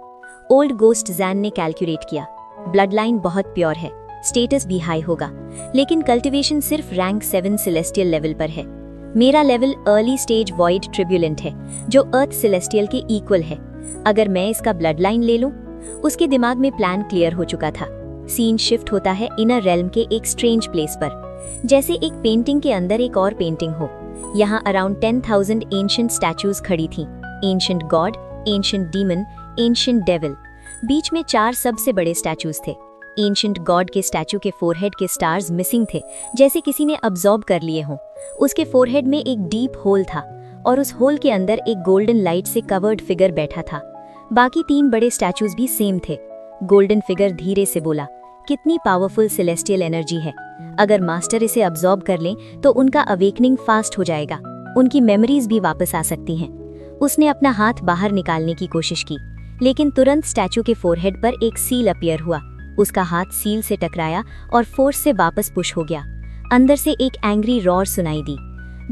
ओल्ड गोस्ट जैन ने कैलकुलेट किया, ब्लड लाइन बहुत प्योर है, स्टेटस भी हाई होगा, लेकिन कल्टीवेशन सिर्फ रैंक 7 सेलेस्टियल लेवल पर है। मेरा लेवल अर्ली स्टेज वॉइड ट्रिब्यूलेंट है, जो अर्थ सेलेस्टियल के इक्वल है। अगर मैं इसका ब्लड लाइन ले लूं। उसके दिमाग में प्लान क्लियर हो चुका था। सीन शिफ्ट होता है इनर रेल्म के एक स्ट्रेंज प्लेस पर, जैसे एक पेंटिंग के अंदर एक और पेंटिंग हो। यहाँ अराउंड 10,000 एंशिएंट स्टैचूज खड़ी थीं। Ancient god, ancient demon, ancient devil. बीच में 4 सबसे बड़े स्टैचूज थे। एंशिएंट गॉड के स्टैचू के फोरहेड के स्टार्स मिसिंग थे, जैसे किसी ने अब्सॉर्ब कर लिए हों। उसके फोरहेड में एक डीप होल था और उस होल के अंदर एक गोल्डन लाइट से कवर्ड फिगर बैठा था। बाकी 3 बड़े स्टैचूज भी सेम थे। गोल्डन फिगर धीरे से बोला, कितनी पावरफुल सेलेस्टियल एनर्जी है। अगर मास्टर इसे अब्सॉर्ब कर लें तो उनका अवेकनिंग फास्ट हो जाएगा, उनकी मेमोरीज भी वापस आ सकती हैं। उसने अपना हाथ बाहर निकालने की कोशिश की, लेकिन तुरंत स्टैचू के फोरहेड पर एक सील अपीयर हुआ। उसका हाथ सील से टकराया और फोर्स से वापस पुश हो गया। अंदर से एक एंग्री रॉर सुनाई दी।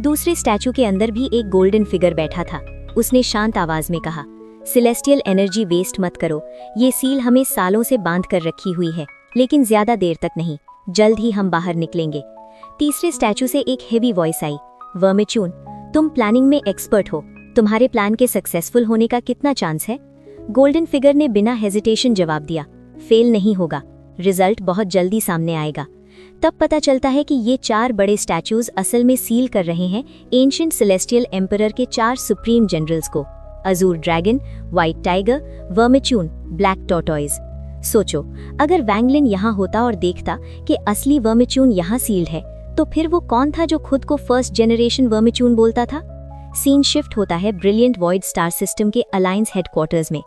दूसरे स्टैचू के अंदर भी एक गोल्डन फिगर बैठा था। उसने शांत आवाज में कहा, सेलेस्टियल एनर्जी वेस्ट मत करो, ये सील हमें सालों से बांध कर रखी हुई है, लेकिन ज्यादा देर तक नहीं, जल्द ही हम बाहर निकलेंगे। तीसरे स्टैचू से एक हेवी वॉइस आई, वर्मिचून, तुम प्लानिंग में एक्सपर्ट हो, तुम्हारे प्लान के सक्सेसफुल होने का कितना चांस है? गोल्डन फिगर ने बिना हेजिटेशन जवाब दिया, फेल नहीं होगा, रिजल्ट बहुत जल्दी सामने आएगा। तब पता चलता है कि ये 4 बड़े स्टैचूज असल में सील कर रहे हैं एंशिएंट सेलेस्टियल एम्परर के 4 सुप्रीम जनरल्स को, azure dragon, white tiger, vermilion, black tortoise. सोचो, अगर वैंगलिन यहाँ होता और देखता कि असली वर्मिचून यहाँ सील्ड है, तो फिर वो कौन था जो खुद को फर्स्ट जनरेशन वर्मिचून बोलता था? सीन शिफ्ट होता है ब्रिलियंट वॉइड स्टार सिस्टम के अलायंस हेडक्वार्टर्स में।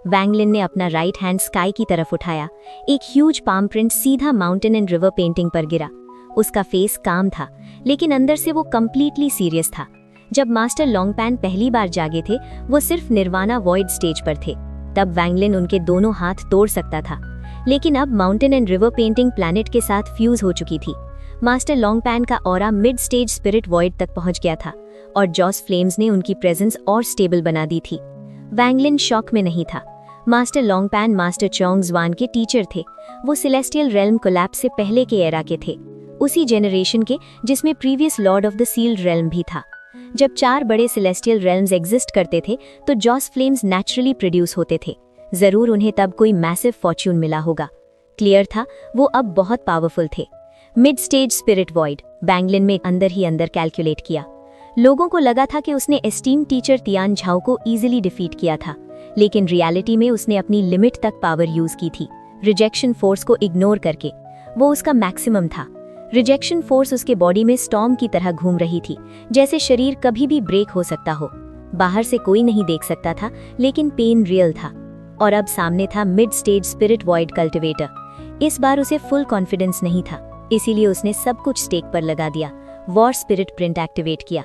वैंगलिन ने अपना राइट हैंड स्काई की तरफ उठाया। एक ह्यूज पाम प्रिंट सीधा माउंटेन एंड रिवर पेंटिंग पर गिरा। उसका फेस काम था, लेकिन अंदर से वो कंप्लीटली सीरियस था। जब मास्टर लॉन्गपैन पहली बार जागे थे, वो सिर्फ निर्वाणा वॉइड स्टेज पर थे। तब वैंगलिन उनके दोनों हाथ तोड़ सकता था, लेकिन अब mountain and river painting planet के साथ फ्यूज हो चुकी थी। मास्टर लॉन्गपैन का aura mid stage spirit void तक पहुंच गया था और जॉस फ्लेम्स ने उनकी प्रेजेंस और स्टेबल बना दी थी। वैंगलिन शॉक में नहीं था। मास्टर लॉन्गपैन मास्टर चोंग ज़्वान के टीचर थे। वो सेलेस्टियल रेल्म कोलैप्स से पहले के एरा के थे, उसी जेनरेशन के जिसमें previous Lord of the Sealed Realm भी था। जब 4 बड़े सेलेस्टियल रेल्म्स एग्जिस्ट करते थे तो जॉस फ्लेम्स नेचुरली प्रोड्यूस होते थे। जरूर उन्हें तब कोई मैसिव फॉर्च्यून मिला होगा। क्लियर था, वो अब बहुत पावरफुल थे। मिड स्टेज स्पिरिट वॉइड वैंगलिन में अंदर ही अंदर कैलकुलेट किया। लोगों को लगा था कि उसने एस्टीम टीचर तियान झाओ को इजीली डिफीट किया था, लेकिन रियलिटी में उसने अपनी लिमिट तक पावर यूज की थी, रिजेक्शन फोर्स को इग्नोर करके। वो उसका मैक्सिमम था। रिजेक्शन फोर्स उसके बॉडी में स्टॉर्म की तरह घूम रही थी, जैसे शरीर कभी भी ब्रेक हो सकता हो। बाहर से कोई नहीं देख सकता था, लेकिन पेन रियल था। और अब सामने था mid stage spirit void cultivator. इस बार उसे फुल कॉन्फिडेंस नहीं था, इसीलिए उसने सब कुछ स्टेक पर लगा दिया। वॉर स्पिरिट प्रिंट एक्टिवेट किया।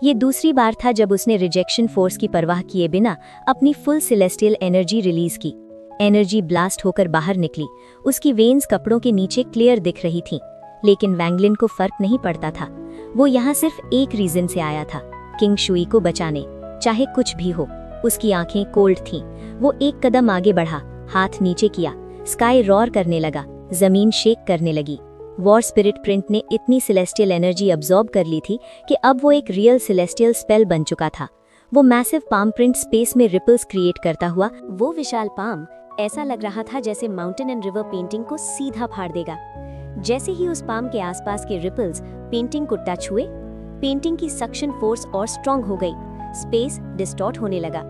ये दूसरी बार था जब उसने रिजेक्शन फोर्स की परवाह किए बिना अपनी फुल सेलेस्टियल एनर्जी रिलीज की। एनर्जी ब्लास्ट होकर बाहर निकली। उसकी वेन्स कपड़ों के नीचे क्लियर दिख रही थीं, लेकिन वैंगलिन को फर्क नहीं पड़ता था। वो यहाँ सिर्फ एक रीजन से आया था, किंग शुई को बचाने, चाहे कुछ भी हो। उसकी आंखें कोल्ड थीं। वो एक कदम आगे बढ़ा, हाथ नीचे किया। स्काई रॉर करने लगा, जमीन शेक करने लगी। वॉर स्पिरिट प्रिंट ने इतनी सेलेस्टियल एनर्जी अब्सॉर्ब कर ली थी कि अब वो एक रियल सेलेस्टियल स्पेल बन चुका था। वो मैसिव पाम प्रिंट स्पेस में रिपल्स क्रिएट करता हुआ, वो विशाल पाम ऐसा लग रहा था जैसे माउंटेन एंड रिवर पेंटिंग को सीधा फाड़ देगा। जैसे ही उस पाम के आसपास के रिपल्स पेंटिंग को टच हुए, पेंटिंग की सक्शन फोर्स और स्ट्रॉन्ग हो गई। स्पेस डिस्टॉर्ट होने लगा।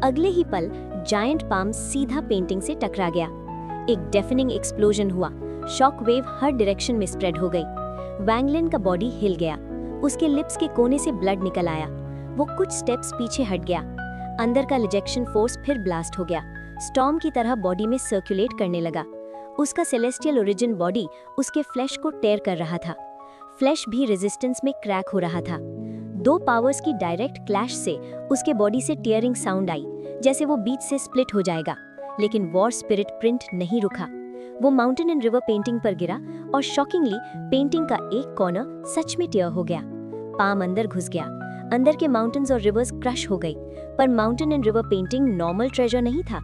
अगले ही पल जायंट पाम सीधा पेंटिंग से टकरा गया। एक डेफनिंग एक्सप्लोजन हुआ। शॉक वेव हर डायरेक्शन में स्प्रेड हो गई। वैंगलिन का बॉडी हिल गया, उसके लिप्स के कोने से ब्लड निकल आया। वो कुछ स्टेप्स पीछे हट गया। अंदर का लिजेक्शन फोर्स फिर ब्लास्ट हो गया, स्टॉर्म की तरह बॉडी में सर्कुलेट करने लगा। उसका सेलेस्टियल ओरिजिन बॉडी उसके फ्लैश को टेयर कर रहा था। फ्लैश भी रेजिस्टेंस में क्रैक हो रहा था। दो पावर्स की डायरेक्ट क्लैश से उसके बॉडी से टीयरिंग साउंड आई, जैसे वो बीच से स्प्लिट हो जाएगा। लेकिन वॉर स्पिरिट प्रिंट नहीं रुका। वो माउंटेन एंड रिवर पेंटिंग पर गिरा और शॉकिंगली पेंटिंग का एक कॉर्नर सच में टीयर हो गया। पाम अंदर घुस गया। अंदर के माउंटेन्स और रिवर्स क्रश हो गई। पर mountain and river painting normal treasure नहीं था।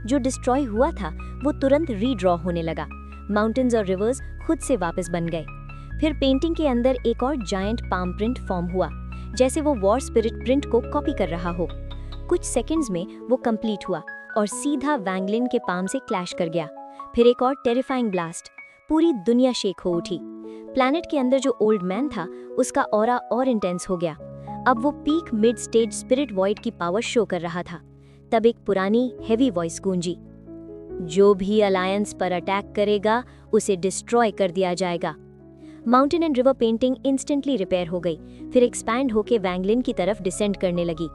जो डिस्ट्रॉय हुआ था वो तुरंत रीड्रॉ होने लगा। माउंटेन्स और रिवर्स खुद से वापस बन गए। फिर पेंटिंग के अंदर एक और जायंट पाम प्रिंट फॉर्म हुआ, जैसे वो वॉर स्पिरिट प्रिंट को कॉपी कर रहा हो। कुछ सेकंड्स में वो कंप्लीट हुआ और सीधा वैंगलिन के पाम से क्लैश कर गया। फिर एक और टेरिफाइंग ब्लास्ट। पूरी दुनिया शेक हो उठी। प्लैनेट के अंदर जो ओल्ड मैन था उसका ऑरा और इंटेंस हो गया। अब वो peak mid stage spirit void की पावर शो कर रहा था। तब एक पुरानी हेवी वॉइस गूंजी, जो भी अलायंस पर अटैक करेगा उसे डिस्ट्रॉय कर दिया जाएगा। Mountain and river painting instantly repair हो गई, फिर एक्सपैंड होकर वैंगलिन की तरफ डिसेंड करने लगी।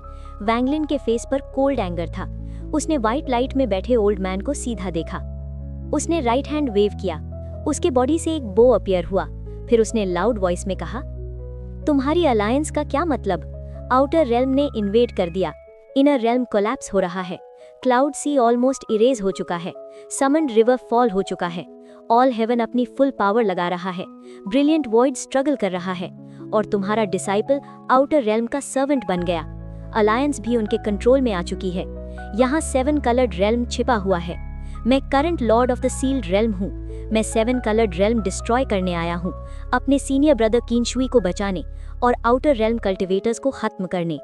वैंगलिन के फेस पर कोल्ड एंगर था। उसने व्हाइट लाइट में बैठे ओल्ड मैन को सीधा देखा। उसने राइट हैंड वेव किया। उसके बॉडी से एक बो अपीयर हुआ। फिर उसने लाउड वॉइस में कहा, तुम्हारी अलायंस का क्या मतलब? आउटर रेल्म ने इन्वेड कर दिया। इनर रेल्म कोलैप्स हो रहा है। क्लाउड सी ऑलमोस्ट इरेज हो चुका है। समन्ड रिवर फॉल हो चुका है। ऑल हेवन अपनी फुल पावर लगा रहा है। ब्रिलियंट वॉइड स्ट्रगल कर रहा है और तुम्हारा डिसाइपल आउटर रेल्म का सर्वेंट बन गया। अलायंस भी उनके कंट्रोल में आ चुकी है। यहाँ 7 कलर्ड रेल्म छिपा हुआ है। मैं current Lord of the Sealed Realm हूँ। मैं 7 कलर्ड रेल्म डिस्ट्रॉय करने आया हूँ, अपने सीनियर ब्रदर किंशुई को बचाने और आउटर रेल्म कल्टिवेटर्स को खत्म करने।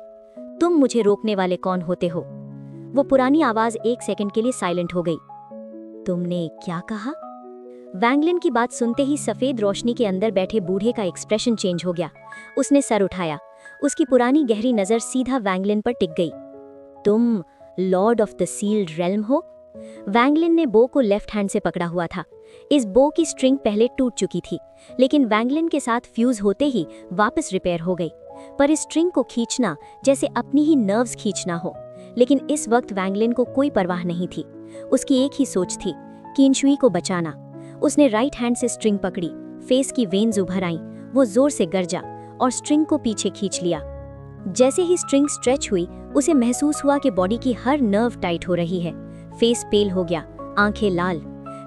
तुम मुझे रोकने वाले कौन होते हो? वो पुरानी आवाज एक सेकंड के लिए साइलेंट हो गई। तुमने क्या कहा? वैंगलिन की बात सुनते ही सफेद रोशनी के अंदर बैठे बूढ़े का एक्सप्रेशन चेंज हो गया। उसने सर उठाया। उसकी पुरानी गहरी नजर सीधा वैंगलिन पर टिक गई। तुम Lord of the Sealed Realm हो? वैंगलिन ने बो को लेफ्ट हैंड से पकड़ा हुआ था। इस बो की स्ट्रिंग पहले टूट चुकी थी, लेकिन वैंगलिन के साथ फ्यूज होते ही वापस रिपेयर हो गई। पर इस स्ट्रिंग को खींचना जैसे अपनी ही नर्व्स खींचना हो। लेकिन इस वक्त वैंगलिन को कोई परवाह नहीं थी। उसकी एक ही सोच थी, किंशुई को बचाना। उसने राइट हैंड से स्ट्रिंग पकड़ी। फेस की वेन्स उभर आईं। वो जोर से गरजा और स्ट्रिंग को पीछे खींच लिया। जैसे ही स्ट्रिंग स्ट्रेच हुई, उसे महसूस हुआ कि बॉडी की हर नर्व टाइट हो रही है। फेस पेल हो गया, आंखें लाल।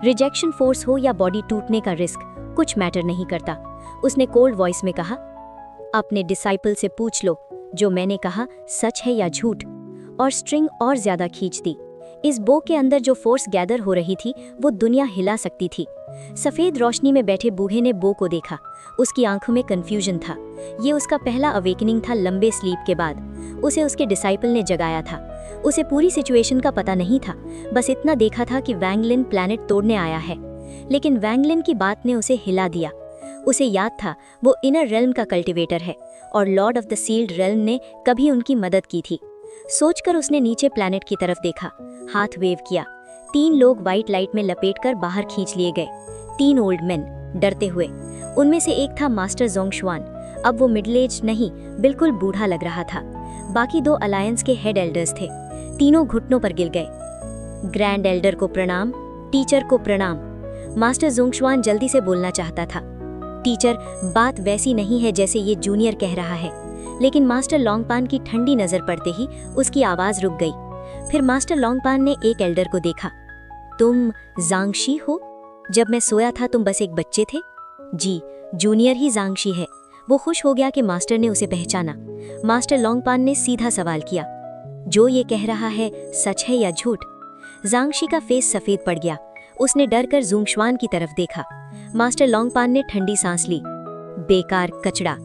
रिजेक्शन फोर्स हो या बॉडी टूटने का रिस्क, कुछ मैटर नहीं करता। उसने कोल्ड वॉइस में कहा, अपने डिसाइपल से पूछ लो जो मैंने कहा सच है या झूठ। और स्ट्रिंग और ज्यादा खींच दी। इस बो के अंदर जो फोर्स गैदर हो रही थी वो दुनिया हिला सकती थी। सफेद रोशनी में बैठे बूढ़े ने बो को देखा। उसकी आंखों में कंफ्यूजन था। ये उसका पहला अवेकनिंग था लंबे स्लीप के बाद। उसे उसके डिसाइपल ने जगाया था। उसे पूरी सिचुएशन का पता नहीं था, बस इतना देखा था कि वैंगलिन प्लैनेट तोड़ने आया है। लेकिन वैंगलिन की बात ने उसे हिला दिया। उसे याद था वो इनर रेल्म का कल्टिवेटर है और Lord of the Sealed Realm ने कभी उनकी मदद की थी। सोचकर उसने नीचे प्लैनेट की तरफ देखा, हाथ वेव किया। 3 लोग व्हाइट लाइट में लपेटकर बाहर खींच लिए गए। 3 ओल्ड मेन, डरते हुए। उनमें से एक था मास्टर जोंगशुआन। अब वो मिडिल एज नहीं, बिल्कुल बूढ़ा लग रहा था। बाकी 2 अलायंस के हेड एल्डर्स थे। तीनों घुटनों पर गिर गए। ग्रैंड एल्डर को प्रणाम, टीचर को प्रणाम। मास्टर जोंगशुआन जल्दी से बोलना चाहता था, टीचर, बात वैसी नहीं है जैसे ये जूनियर कह रहा है। लेकिन मास्टर लॉन्गपान की ठंडी नजर पड़ते ही उसकी आवाज रुक गई। फिर मास्टर लॉन्गपान ने एक एल्डर को देखा। तुम जांगशी हो? जब मैं सोया था तुम बस एक बच्चे थे। जी, जूनियर ही जांगशी है। वो खुश हो गया कि मास्टर ने उसे पहचाना। मास्टर लॉन्गपान ने सीधा सवाल किया, जो ये कह रहा है सच है या झूठ? जांगशी का फेस सफेद पड़ गया। उसने डर कर जोंगशुआन की तरफ देखा। मास्टर लॉन्गपान ने ठंडी सांस ली। बेकार कचड़ा।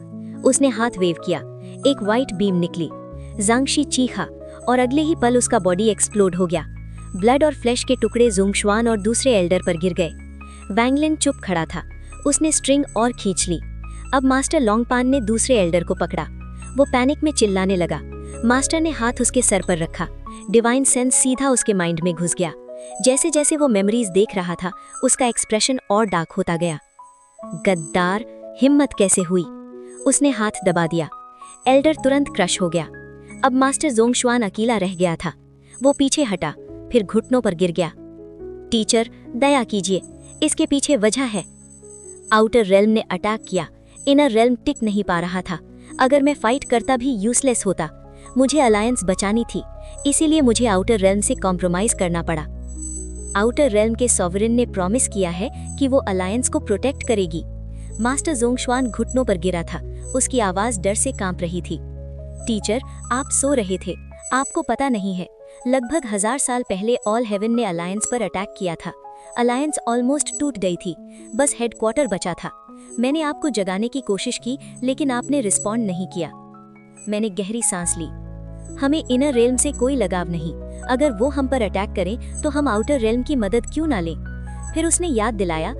उसने हाथ वेव किया। एक व्हाइट बीम निकली। जांगशी चीखा और अगले ही पल उसका बॉडी एक्सप्लोड हो गया। ब्लड और फ्लैश के टुकड़े जोंगशुआन और दूसरे एल्डर पर गिर गए। वैंगलिन चुप खड़ा था। उसने स्ट्रिंग और खींच ली। अब मास्टर लॉन्गपान ने दूसरे एल्डर को पकड़ा। वो पैनिक में चिल्लाने लगा। मास्टर ने हाथ उसके सर पर रखा। डिवाइन सेंस सीधा उसके माइंड में घुस गया। जैसे जैसे वो मेमोरीज देख रहा था उसका एक्सप्रेशन और डार्क होता गया। गद्दार, हिम्मत कैसे हुई? उसने हाथ दबा दिया। एल्डर तुरंत क्रश हो गया। अब मास्टर जोंगशुआन अकेला रह गया था। वो पीछे हटा, फिर घुटनों पर गिर गया। टीचर, दया कीजिए, इसके पीछे वजह है। आउटर रेल्म ने अटैक किया। इनर रेल्म टिक नहीं पा रहा था। अगर मैं फाइट करता भी यूजलेस होता। मुझे अलायंस बचानी थी, इसीलिए मुझे आउटर रेल्म से कॉम्प्रोमाइज करना पड़ा। आउटर रेल्म के सॉवरेन ने प्रॉमिस किया है कि वो अलायंस को प्रोटेक्ट करेगी। मास्टर जोंगशुआन घुटनों पर गिरा था। उसकी आवाज डर से कांप रही थी। टीचर, आप सो रहे थे, आपको पता नहीं है। लगभग 1000 साल पहले ऑल हेवन ने अलायंस पर अटैक किया था। अलायंस ऑलमोस्ट टूट गई थी, बस हेडक्वार्टर बचा था। मैंने आपको जगाने की कोशिश की, लेकिन आपने रिस्पॉन्ड नहीं किया। मैंने गहरी सांस ली। हमें इनर रेल्म से कोई लगाव नहीं। अगर वो हम पर अटैक करें तो हम आउटर रेल्म की मदद क्यों ना लें? फिर उसने याद दिलाया,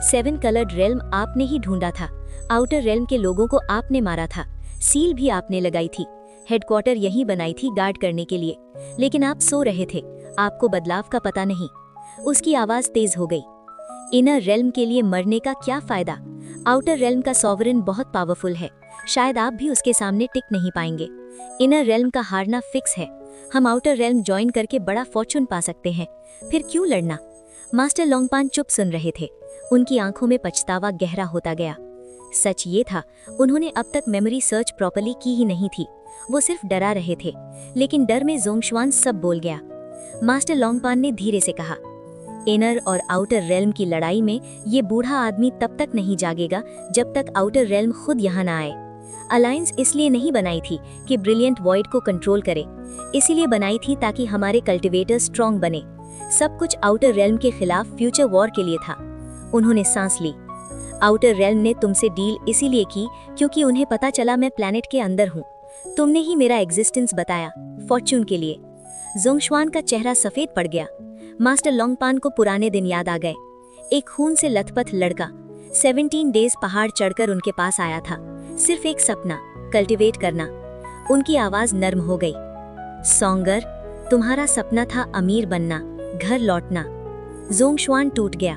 7 कलर्ड रेल्म आपने ही ढूंढा था। आउटर रेल्म के लोगों को आपने मारा था। सील भी आपने लगाई थी। हेडक्वार्टर यहीं बनाई थी गार्ड करने के लिए। लेकिन आप सो रहे थे, आपको बदलाव का पता नहीं। उसकी आवाज तेज हो गई। इनर रेल्म के लिए मरने का क्या फायदा? आउटर रेल्म का सॉवरेन बहुत पावरफुल है। शायद आप भी उसके सामने टिक नहीं पाएंगे। इनर रेल्म का हारना फिक्स है। हम आउटर रेल्म ज्वाइन करके बड़ा फॉर्चून पा सकते हैं। फिर क्यों लड़ना? मास्टर लोंगपान चुप सुन रहे थे। उनकी आंखों में पछतावा गहरा होता गया। सच ये था, उन्होंने अब तक मेमोरी सर्च प्रॉपर्ली की ही नहीं थी। वो सिर्फ डरा रहे थे। लेकिन डर में जोंगशुआन सब बोल गया। मास्टर लोंगपान ने धीरे से कहा, इनर और आउटर रेल्म की लड़ाई में ये बूढ़ा आदमी तब तक नहीं जागेगा जब तक आउटर रेल्म खुद यहाँ ना आए। अलायंस इसलिए नहीं बनाई थी कि ब्रिलियंट वॉइड को कंट्रोल करे, इसीलिए बनाई थी ताकि हमारे कल्टिवेटर स्ट्रॉन्ग बने। सब कुछ आउटर रेल्म के खिलाफ फ्यूचर वॉर के लिए था। उन्होंने सांस ली। आउटर रेल्म ने तुमसे डील इसीलिए की क्योंकि उन्हें पता चला मैं प्लैनेट के अंदर हूँ। तुमने ही मेरा एग्जिस्टेंस बताया, फॉर्चून के लिए। जोंगशुआन का चेहरा सफेद पड़ गया। मास्टर लोंगपान को पुराने दिन याद आ गए। एक खून से लथपथ लड़का 17 डेज पहाड़ चढ़कर उनके पास आया था। सिर्फ एक सपना, कल्टीवेट करना। उनकी आवाज नर्म हो गई। सोंगर, तुम्हारा सपना था अमीर बनना, घर लौटना। जोंगशुआन टूट गया।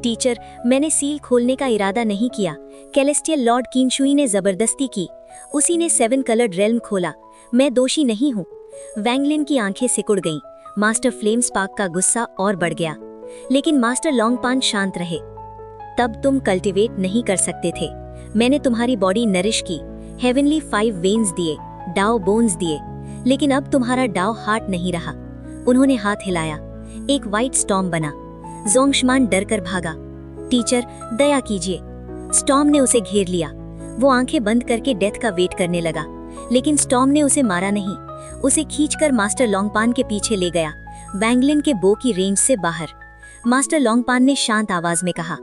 टीचर, मैंने सील खोलने का इरादा नहीं किया। कैलेस्टियल लॉर्ड कीनशुई ने जबरदस्ती की। उसी ने 7 कलर्ड रेल्म खोला। मैं दोषी नहीं हूँ। वैंगलिन की आंखें सिकुड़ गईं। मास्टर फ्लेम स्पार्क का गुस्सा और बढ़ गया। लेकिन मास्टर लोंगपान शांत रहे। तब तुम कल्टीवेट नहीं कर सकते थे। मैंने तुम्हारी बॉडी नरिश की, हेवनली 5 वेन्स दिए, डाओ बोन्स दिए। लेकिन अब तुम्हारा डाओ हार्ट नहीं रहा। उन्होंने हाथ हिलाया। एक व्हाइट स्टॉर्म बना। जोंगशुआन डर कर भागा। टीचर, दया कीजिए। स्टॉर्म ने उसे घेर लिया। वो आंखें बंद करके डेथ का वेट करने लगा। लेकिन स्टॉर्म ने उसे मारा नहीं। उसे खींचकर मास्टर लोंगपान के पीछे ले गया, वैंगलिन के बो की रेंज से बाहर। मास्टर लोंगपान ने शांत आवाज में कहा,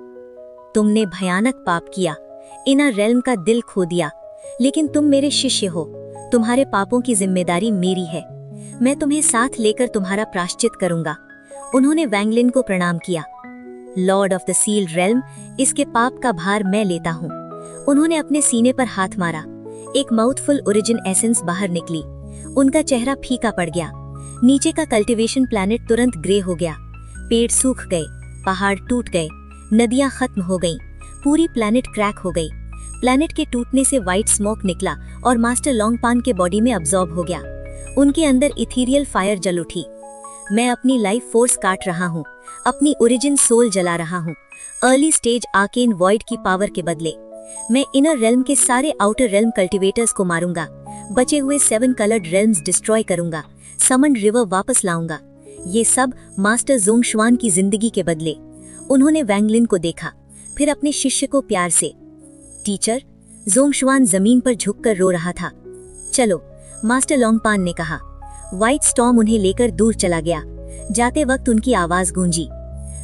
तुमने भयानक पाप किया, इनर रेल्म का दिल खो दिया। लेकिन तुम मेरे शिष्य हो। तुम्हारे पापों की जिम्मेदारी मेरी है। मैं तुम्हें साथ लेकर तुम्हारा प्रायश्चित करूंगा। उन्होंने वैंगलिन को प्रणाम किया। Lord of the Sealed Realm, इसके पाप का भार मैं लेता हूँ। उन्होंने अपने सीने पर हाथ मारा। एक माउथफुल ओरिजिन एसेंस बाहर निकली। उनका चेहरा फीका पड़ गया। नीचे का कल्टीवेशन प्लैनेट तुरंत ग्रे हो गया। पेड़ सूख गए, पहाड़ टूट गए, नदियां खत्म हो गईं, पूरी प्लैनेट क्रैक हो गई। प्लैनेट के टूटने से व्हाइट स्मोक निकला और मास्टर लोंगपान के बॉडी में अब्सॉर्ब हो गया। उनके अंदर इथीरियल फायर जल उठी। मैं अपनी लाइफ फोर्स काट रहा हूँ, अपनी ओरिजिन सोल जला रहा हूँ, अर्ली स्टेज आर्केन वॉइड की पावर के बदले। मैं इनर रेल्म के सारे आउटर रेल्म कल्टीवेटर्स को मारूंगा, बचे हुए 7 कलर्ड रेल्म्स डिस्ट्रॉय करूंगा, समन रिवर वापस लाऊंगा। ये सब मास्टर जोंगशुआन की जिंदगी के बदले। उन्होंने वैंगलिन को देखा, फिर अपने शिष्य को प्यार से। टीचर, जोंगशुआन जमीन पर झुककर रो रहा था। चलो, मास्टर लोंगपान ने कहा। व्हाइट स्टॉर्म उन्हें लेकर दूर चला गया। जाते वक्त उनकी आवाज गूंजी,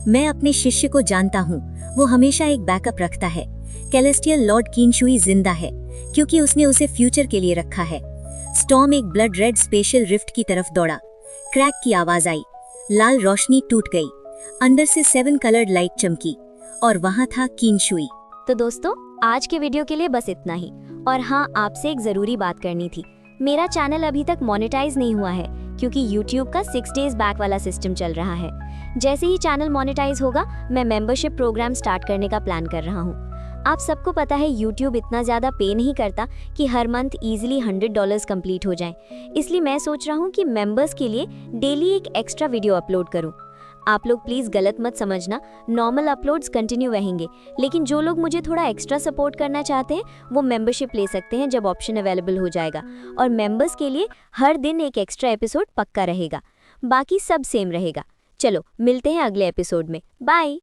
मैं अपने शिष्य को जानता हूँ, वो हमेशा एक बैकअप रखता है। कैलेस्टियल लॉर्ड कीनशुई जिंदा है क्योंकि उसने उसे फ्यूचर के लिए रखा है। स्टॉर्म एक ब्लड रेड स्पेशल रिफ्ट की तरफ दौड़ा। क्रैक की आवाज आई, लाल रोशनी टूट गई, अंदर से 7 कलर्ड लाइट चमकी और वहां था कीनशुई। तो दोस्तों, आज के वीडियो के लिए बस इतना ही। और हाँ, आपसे एक जरूरी बात करनी थी। मेरा चैनल अभी तक मोनेटाइज नहीं हुआ है क्योंकि YouTube का 6 डेज बैक वाला सिस्टम चल रहा है। जैसे ही चैनल मोनेटाइज होगा, मैं मेंबरशिप प्रोग्राम स्टार्ट करने का प्लान कर रहा हूँ। आप सबको पता है YouTube इतना ज़्यादा पे नहीं करता कि हर मंथ इजीली $100 कंप्लीट हो जाए, इसलिए मैं सोच रहा हूँ कि मेंबर्स के लिए डेली एक एक्स्ट्रा वीडियो अपलोड करूँ। आप लोग प्लीज़ गलत मत समझना, नॉर्मल अपलोड्स कंटिन्यू रहेंगे, लेकिन जो लोग मुझे थोड़ा एक्स्ट्रा सपोर्ट करना चाहते हैं वो मेंबरशिप ले सकते हैं जब ऑप्शन अवेलेबल हो जाएगा। और मेंबर्स के लिए हर दिन एक एक्स्ट्रा एपिसोड पक्का रहेगा, बाकी सब सेम रहेगा। चलो मिलते हैं अगले एपिसोड में। बाय।